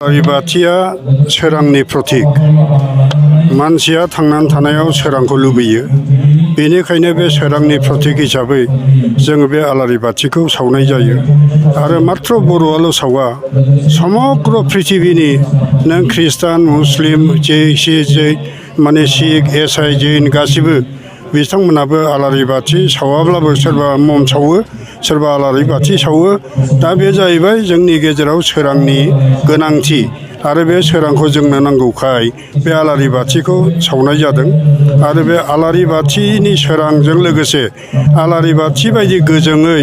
आलारिबाथिया सोरांनि प्रतीक मानसिया थांनानै थानायाव सोरांखौ लुबैयो बेनिखायनो बे सोरांनि प्रतीक हिसाबै जों बे आलारि बाथिखौ सावनाय जायो आरो मात्र बर'आल' सावा समग्र पृथिबीनि नों ख्रिस्टान मुस्लिम जे माने सिख इसाई जैन गासिबो बिथांमोनाबो आलारि बाथि सावाब्लाबो सोरबा मम सावो सोरबा आलारि बाथि सावो दा बे जाहैबाय जोंनि गेजेराव सोरांनि गोनांथि आरो बे सोरांखौ जोंनो नांगौखाय बे आलारि बाथिखौ सावनाय जादों आरो बे आलारि बाथिनि सोरांजों लोगोसे आलारि बाथि बायदि गोजोङै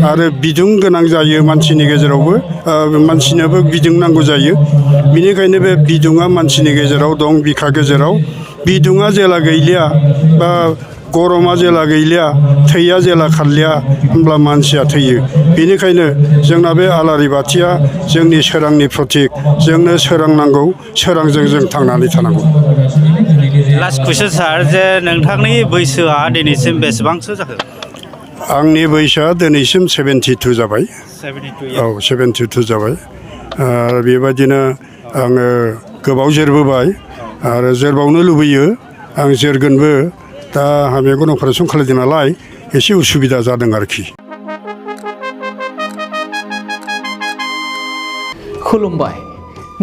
आरो बिदुं गोनां जायो मानसिनि गेजेरावबो मानसिनोबो बिदुं नांगौ जायो बेनिखायनो बे बिदुङा मानसिनि गेजेराव दं बिखा गेजेराव बिदुङा जेला गैलिया बा गरमा जेला गैलिया थैया जेला खारलिया होमब्ला मानसिया थैयो बेनिखायनो जोंना बे आलारि बाथिया जोंनि सोरांनि प्रतीक जोंनो सोरां नांगौ सोरांजों जों थांनानै थानांगौ। लास्ट कुइसन सार जे नोंथांनि बैसोआ दिनैसिम बेसेबांसो जाखो? आंनि बैसोआ दिनैसिम 72 जाबाय। 72 औ 72 जाबाय आरो बेबायदिनो आङो गोबाव जोरबोबाय आरो जोरबावनो लुबैयो आं जोरगोनबो दा आंहा मेगन अपारेसन खालामदों नालाय एसे उसुबिदा जादों आरोखि। खुलुमबाय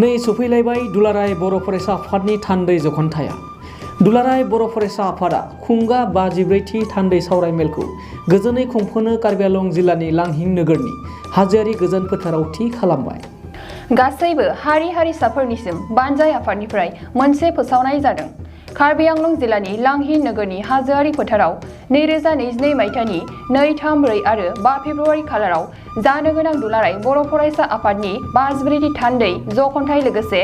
नै सफैलायबाय दुलाराय बर' फरायसा आफादनि थान्दै जखनथाया दुलाराय बर' फरायसा आफादा खुंगा 54थि थान्दै सावरायमेलखौ गोजोनै खुंफुंनो कार्बि आंलं जिल्लानि लांहिं नोगोरनि हाजोआरि गोजोन फोथाराव थि खालामबाय। गासैबो हारि हारिसाफोरनिसिम बानजाय आफादनिफ्राय मोनसे फोसावनाय जादों। कार्बि आंलं जिल्लानि लांहिं नोगोरनि हाजोआरि फोथाराव 2022 मायथाइनि 2, 3, 4 आरो 5 फेब्रुआरि खालाराव जानो गोनां दुलाराय बर' फरायसा आफादनि 54थि थान्दै जखनथाय लोगोसे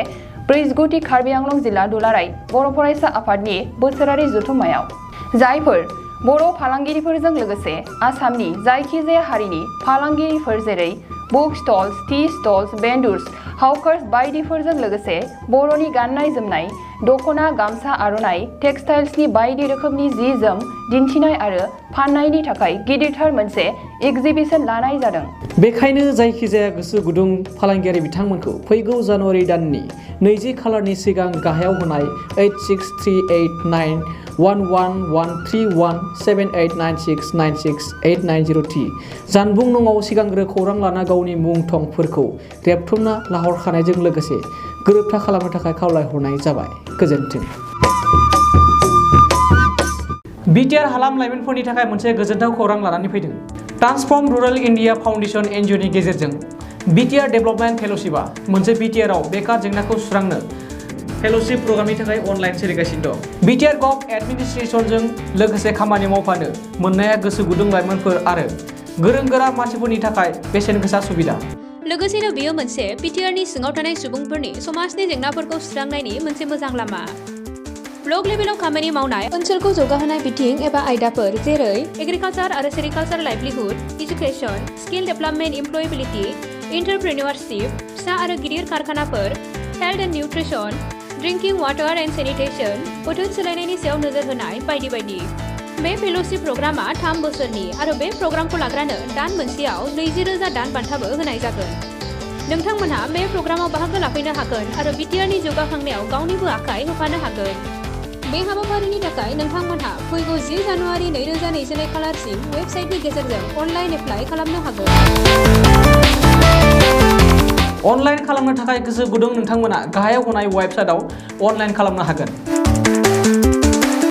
49थि कार्बि आंलं जिल्ला दुलाराय बर' फरायसा आफादनि बोसोरारि जथुम्मायाव जायफोर बर' फालांगिरिफोरजों लोगोसे आसामनि जायखिजाया हारिनि फालांगिरिफोर जेरै book stalls, tea stalls, vendors, hawkers बायदिफोरजों लोगोसे बर'नि गाननाय जोमनाय दखना गामसा आर'नाइ टेक्सटाइल्सनि बायदि रोखोमनि जि जोम दिन्थिनाय आरो फाननायनि थाखाय गिदिरथार मोनसे एग्जिबिशन लानाय जादों। बेखायनो जायखिजाया गोसो गुदुं फालांगियारि बिथांमोनखौ फैगौ जानुवारि दाननि 20 खालारनि सिगां गाहायाव होनाय 8638911131789696896890T जानबुं नङाव सिगांग्रो खौरां लाना गावनि मुं थंफोरखौ रेबथुमना लाहरखानायजों लोगोसे गोरोबथा खालामनो थाखाय खावलायहरनाय जाबाय। गोजोन्थों। बिटिआर हालाम लाइमोनफोरनि थाखाय मोनसे गोजोनथाव खौरां लानानै फैदों। ट्रान्सफर्म रुरेल इन्डिया फाउन्डेसन एनजिअनि गेजेरजों बिटिआर डेभेलपमेन्ट फेल'शिपआ मोनसे बिटिआरआव बेकार जेंनाखौ सुस्रांनो फेल'शिप प्रग्रामनि थाखाय अनलाइन सोलिगासिनो दं। बिटिआर गभ एडमिनिस्ट्रेसनजों लोगोसे खामानि मावफानो मोननाया गोसो गुदुं लाइमोनफोर आरो गोरों गोरा मानसिफोरनि थाखाय बेसेन गोसा सुबिदा। लोगोसेनो बेयो मोनसे बिटिआरनि सिङाव थानाय सुबुंफोरनि समाजनि जेंनाफोरखौ सुस्रांनायनि मोनसे मोजां लामा। ब्लक लेभेलाव खामानि मावनाय ओनसोलखौ जौगाहोनाय बिथिं एबा आयदाफोर जेरै एग्रिकालचार आरो sericulture livelihood, education, skill development, employability, entrepreneurship, फिसा आरो गिदिर कारखानाफोर, health and nutrition, drinking water and sanitation, बोथोर सोलायनायनि सायाव नोजोर होनाय बायदि बायदि। बे फेल'शिप प्रग्रामा 3 बोसोरनि आरो बे प्रग्रामखौ लाग्रानो दान मोनसेयाव 20,000 दान बान्थाबो होनाय जागोन। नोंथांमोनहा बे प्रग्रामाव बाहागो लाफैनो हागोन आरो बिटिआरनि जौगाखांनायाव गावनिबो आखाइ होफानो हागोन। बे हाबाफारिनि थाखाय नोंथांमोनहा फैगौ 10 जानुवारि 2022 खालारसिम वेबसाइटनि गेजेरजों अनलाइन एप्लाइ खालामनो हागोन। अनलाइन खालामनो थाखाय गोसो गुदुं नोंथांमोना गाहायाव होनाय वेबसाइटआव अनलाइन खालामनो हागोन।